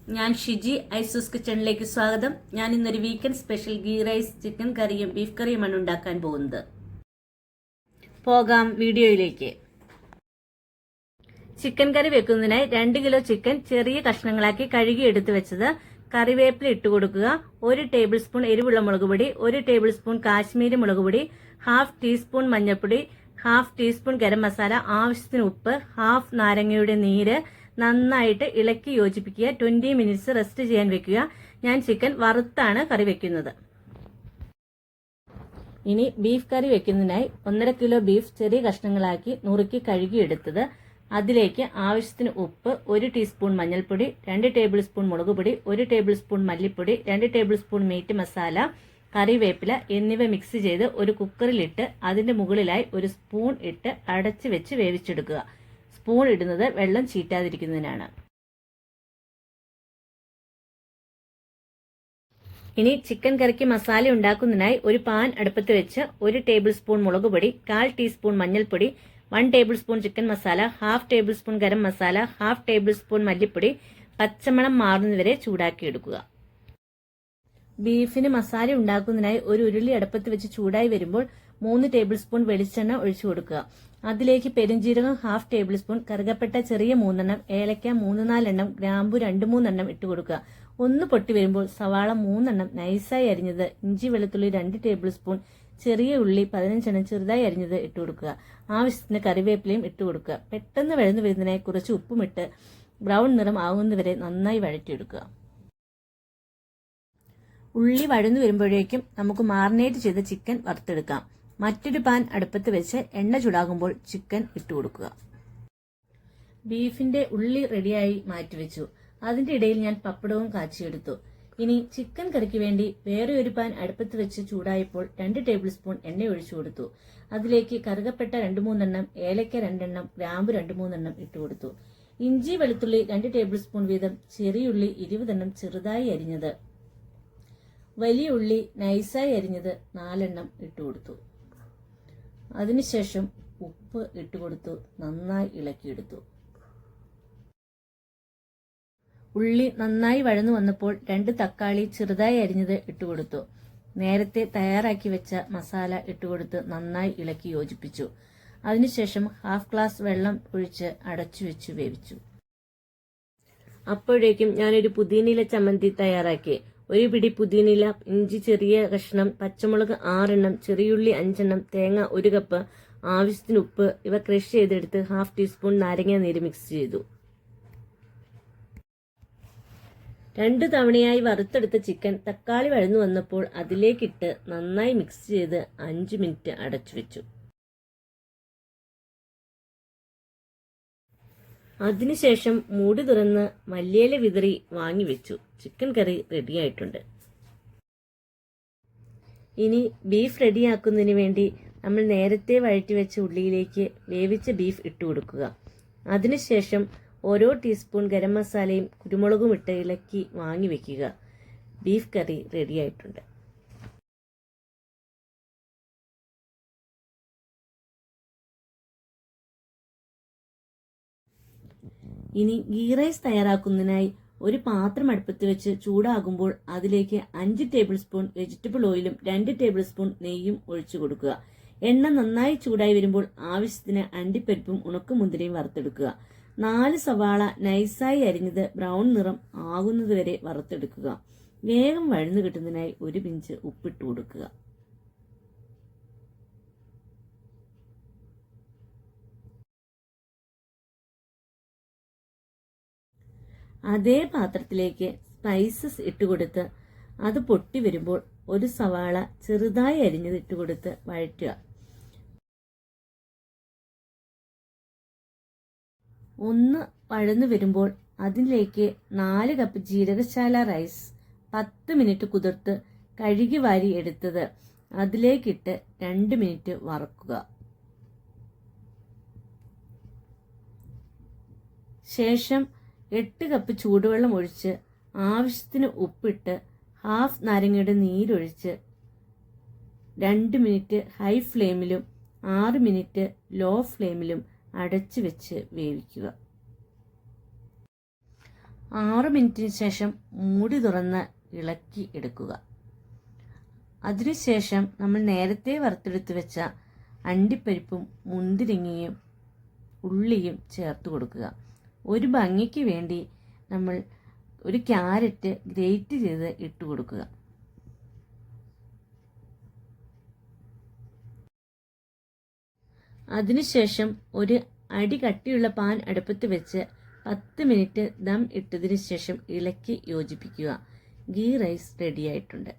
ഞാൻ ഷിജി ഐസൂസ് കിച്ചണിലേക്ക് സ്വാഗതം. ഞാൻ ഇന്നൊരു weekend special ghee rice chicken കറിയും ബീഫ് കറിയുമാണ് ഉണ്ടാക്കാൻ പോകുന്നത്. പോകാം വീഡിയോയിലേക്ക്. ചിക്കൻ കറി വെക്കുന്നതിനായി 2 കിലോ ചിക്കൻ ചെറിയ കഷ്ണങ്ങളാക്കി കഴുകി എടുത്തു വെച്ചത്, കറിവേപ്പില ഇട്ട് കൊടുക്കുക, 1 ടേബിൾ സ്പൂൺ എരിവുള്ള മുളക് പൊടി, 1 ടേബിൾ സ്പൂൺ കാശ്മീരി മുളക് പൊടി, 1/2 ടീസ്പൂൺ മഞ്ഞൾപ്പൊടി, 1/2 ടീസ്പൂൺ ഗരം മസാല, ആവശ്യത്തിന് ഉപ്പ്, 1/2 നാരങ്ങയുടെ നീര്. നന്നായിട്ട് ഇളക്കി യോജിപ്പിക്കുക. 20 മിനിറ്റ്സ് റെസ്റ്റ് ചെയ്യാൻ വെക്കുക. ഞാൻ ചിക്കൻ വറുത്താണ് കറി വെക്കുന്നത്. ഇനി ബീഫ് കറി വെക്കുന്നതിനായി 1.5 കിലോ ബീഫ് ചെറിയ കഷ്ണങ്ങളാക്കി നുറുക്കി കഴുകിയെടുത്തത്, അതിലേക്ക് ആവശ്യത്തിന് ഉപ്പ്, 1 ടീസ്പൂൺ മഞ്ഞൾപ്പൊടി, 2 ടേബിൾ സ്പൂൺ മുളക് പൊടി, 1 ടേബിൾ സ്പൂൺ മല്ലിപ്പൊടി, 2 ടേബിൾ സ്പൂൺ മീറ്റ് മസാല, കറിവേപ്പില എന്നിവ മിക്സ് ചെയ്ത് ഒരു കുക്കറിലിട്ട് അതിന്റെ മുകളിലായി 1 സ്പൂൺ ഇട്ട് അടച്ചു വെച്ച് വേവിച്ചെടുക്കുക. സ്പൂൺ ഇടുന്നത് വെള്ളം ചീറ്റാതിരിക്കുന്നതിനാണ്. ഇനി ചിക്കൻ കറിക്ക് മസാല ഉണ്ടാക്കുന്നതിനായി ഒരു പാൻ അടുപ്പത്ത് വെച്ച് 1 ടേബിൾ സ്പൂൺ മുളക് പൊടി, 1/4 ടീസ്പൂൺ മഞ്ഞൾപ്പൊടി, 1 table spoon chicken masala, 1/2 table spoon garam masala, 1/2 table spoon മല്ലിപ്പൊടി പച്ചമണം മാറുന്നതുവരെ ചൂടാക്കിയെടുക്കുക. ബീഫിന് മസാല ഉണ്ടാക്കുന്നതിനായി ഒരു ഉരുളി അടുപ്പത്ത് വെച്ച് ചൂടായി വരുമ്പോൾ 3 ടേബിൾ സ്പൂൺ വെളിച്ചെണ്ണ ഒഴിച്ചു കൊടുക്കുക. അതിലേക്ക് പെരുംജീരകം 1/2 ടേബിൾ സ്പൂൺ, കറുകപ്പട്ട ചെറിയ 3 എണ്ണം, ഏലക്ക 3-4 എണ്ണം, ഗ്രാമ്പു 2-3 എണ്ണം ഇട്ട് കൊടുക്കുക. ഒന്ന് പൊട്ടി വരുമ്പോൾ സവാള 3 എണ്ണം നൈസായി അരിഞ്ഞത്, ഇഞ്ചി വെളുത്തുള്ളി 2 ടേബിൾ സ്പൂൺ, ചെറിയ ഉള്ളി 15 എണ്ണം ചെറുതായി അരിഞ്ഞത് ഇട്ട് കൊടുക്കുക. ആവശ്യത്തിന് കറിവേപ്പിലയും ഇട്ട് കൊടുക്കുക. പെട്ടെന്ന് വഴന്നു വരുന്നതിനായി കുറച്ച് ഉപ്പുമിട്ട് ബ്രൗൺ നിറം ആകുന്നതുവരെ നന്നായി വഴറ്റിയെടുക്കുക. ഉള്ളി വഴന്നു വരുമ്പോഴേക്കും നമുക്ക് മാറിനേറ്റ് ചെയ്ത ചിക്കൻ വറുത്തെടുക്കാം. മറ്റൊരു പാൻ അടുപ്പത്ത് വെച്ച് എണ്ണ ചൂടാകുമ്പോൾ ചിക്കൻ ഇട്ട് കൊടുക്കുക. ബീഫിന്റെ ഉള്ളി റെഡിയായി മാറ്റിവെച്ചു. അതിന്റെ ഇടയിൽ ഞാൻ പപ്പടവും കാച്ചിയെടുത്തു. ഇനി ചിക്കൻ കറിക്ക് വേണ്ടി വേറെ ഒരു പാൻ അടുപ്പത്ത് വെച്ച് ചൂടായപ്പോൾ 2 ടേബിൾ സ്പൂൺ എണ്ണ ഒഴിച്ചു കൊടുത്തു. അതിലേക്ക് കറുകപ്പട്ട 2-3 എണ്ണം, ഏലക്ക 2 എണ്ണം, ഗ്രാമ്പു 2-3 എണ്ണം ഇട്ട് കൊടുത്തു. ഇഞ്ചി വെളുത്തുള്ളി 2 ടേബിൾ സ്പൂൺ വീതം, ചെറിയുള്ളി 20 എണ്ണം ചെറുതായി അരിഞ്ഞത്, വലിയ ഉള്ളി നൈസായി അരിഞ്ഞത് 4 എണ്ണം ഇട്ട് കൊടുത്തു. അതിനുശേഷം ഉപ്പ് ഇട്ടുകൊടുത്തു നന്നായി ഇളക്കിയെടുത്തു. ഉള്ളി നന്നായി വഴന്നു വന്നപ്പോൾ 2 തക്കാളി ചെറുതായി അരിഞ്ഞത് ഇട്ടുകൊടുത്തു. നേരത്തെ തയ്യാറാക്കി വെച്ച മസാല ഇട്ടുകൊടുത്ത് നന്നായി ഇളക്കി യോജിപ്പിച്ചു. അതിനുശേഷം 1/2 ഗ്ലാസ് വെള്ളം ഒഴിച്ച് അടച്ചു വെച്ച് വേവിച്ചു. അപ്പോഴേക്കും ഞാനൊരു പുതിനയില ചമ്മന്തി തയ്യാറാക്കി. 1 പിടി പുതിനയില, ഇഞ്ചി ചെറിയ കഷ്ണം, പച്ചമുളക് 6 എണ്ണം, ചെറിയുള്ളി 5 എണ്ണം, തേങ്ങ 1 കപ്പ്, ആവശ്യത്തിന് ഉപ്പ് ഇവ ക്രഷ് ചെയ്തെടുത്ത് 1/2 ടീസ്പൂൺ നാരങ്ങ നീര് മിക്സ് ചെയ്തു. 2 തവണയായി വറുത്തെടുത്ത ചിക്കൻ തക്കാളി വഴന്നു വന്നപ്പോൾ അതിലേക്കിട്ട് നന്നായി മിക്സ് ചെയ്ത് 5 മിനിറ്റ് അടച്ചു വെച്ചു. അതിനുശേഷം മൂടി തുറന്ന് മല്ലിയില വിതറി വാങ്ങിവെച്ചു. ചിക്കൻ കറി റെഡിയായിട്ടുണ്ട്. ഇനി ബീഫ് റെഡിയാക്കുന്നതിന് വേണ്ടി നമ്മൾ നേരത്തെ വഴറ്റി വെച്ച ഉള്ളിയിലേക്ക് വേവിച്ച ബീഫ് ഇട്ട് കൊടുക്കുക. അതിനുശേഷം ഓരോ ടീസ്പൂൺ ഗരം മസാലയും കുരുമുളകും ഇട്ട് ഇളക്കി വാങ്ങിവെക്കുക. ബീഫ് കറി റെഡിയായിട്ടുണ്ട്. ഇനി ഗീ റൈസ് തയ്യാറാക്കുന്നതിനായി ഒരു പാത്രം അടുപ്പത്ത് വെച്ച് ചൂടാകുമ്പോൾ അതിലേക്ക് 5 ടേബിൾ സ്പൂൺ വെജിറ്റബിൾ ഓയിലും 2 ടേബിൾ സ്പൂൺ നെയ്യും ഒഴിച്ചു കൊടുക്കുക. എണ്ണ നന്നായി ചൂടായി വരുമ്പോൾ ആവശ്യത്തിന് അണ്ടിപ്പരിപ്പും ഉണക്കമുന്തിരിയും വറുത്തെടുക്കുക. 4 സവാള നൈസായി അരിഞ്ഞത് ബ്രൗൺ നിറം ആകുന്നതുവരെ വറുത്തെടുക്കുക. വേഗം വഴന്നു കിട്ടുന്നതിനായി 1 പിഞ്ച് ഉപ്പിട്ട് കൊടുക്കുക. അതേ പാത്രത്തിലേക്ക് സ്പൈസസ് ഇട്ടുകൊടുത്ത് അത് പൊട്ടി വരുമ്പോൾ 1 സവാള ചെറുതായി അരിഞ്ഞത് ഇട്ടുകൊടുത്ത് വഴറ്റുക. 1 വഴന്നു വരുമ്പോൾ അതിലേക്ക് 4 കപ്പ് ജീരകശാല റൈസ് 10 മിനിറ്റ് കുതിർത്ത് കഴുകി വാരി എടുത്തത് അതിലേക്കിട്ട് 2 മിനിറ്റ് വറക്കുക. ശേഷം 8 കപ്പ് ചൂടുവെള്ളം ഒഴിച്ച് ആവശ്യത്തിന് ഉപ്പിട്ട് 1/2 നാരങ്ങയുടെ നീരൊഴിച്ച് 2 മിനിറ്റ് ഹൈ ഫ്ലെയിമിലും 6 മിനിറ്റ് ലോ ഫ്ലെയിമിലും അടച്ചു വെച്ച് വേവിക്കുക. 6 മിനിറ്റിന് ശേഷം മൂടി തുറന്ന് ഇളക്കി എടുക്കുക. അതിനുശേഷം നമ്മൾ നേരത്തെ വറുത്തെടുത്ത് വെച്ച അണ്ടിപ്പരിപ്പും മുന്തിരിങ്ങയും ഉള്ളിയും ചേർത്ത് കൊടുക്കുക. ഒരു ഭംഗിക്ക് വേണ്ടി നമ്മൾ ഒരു ക്യാരറ്റ് ഗ്രേറ്റ് ചെയ്ത് ഇട്ട് കൊടുക്കുക. അതിനുശേഷം ഒരു അടി കട്ടിയുള്ള പാൻ അടുപ്പത്ത് വെച്ച് 10 മിനിറ്റ് ദം ഇട്ടതിന് ശേഷം ഇളക്കി യോജിപ്പിക്കുക. ഗീ റൈസ് റെഡിയായിട്ടുണ്ട്.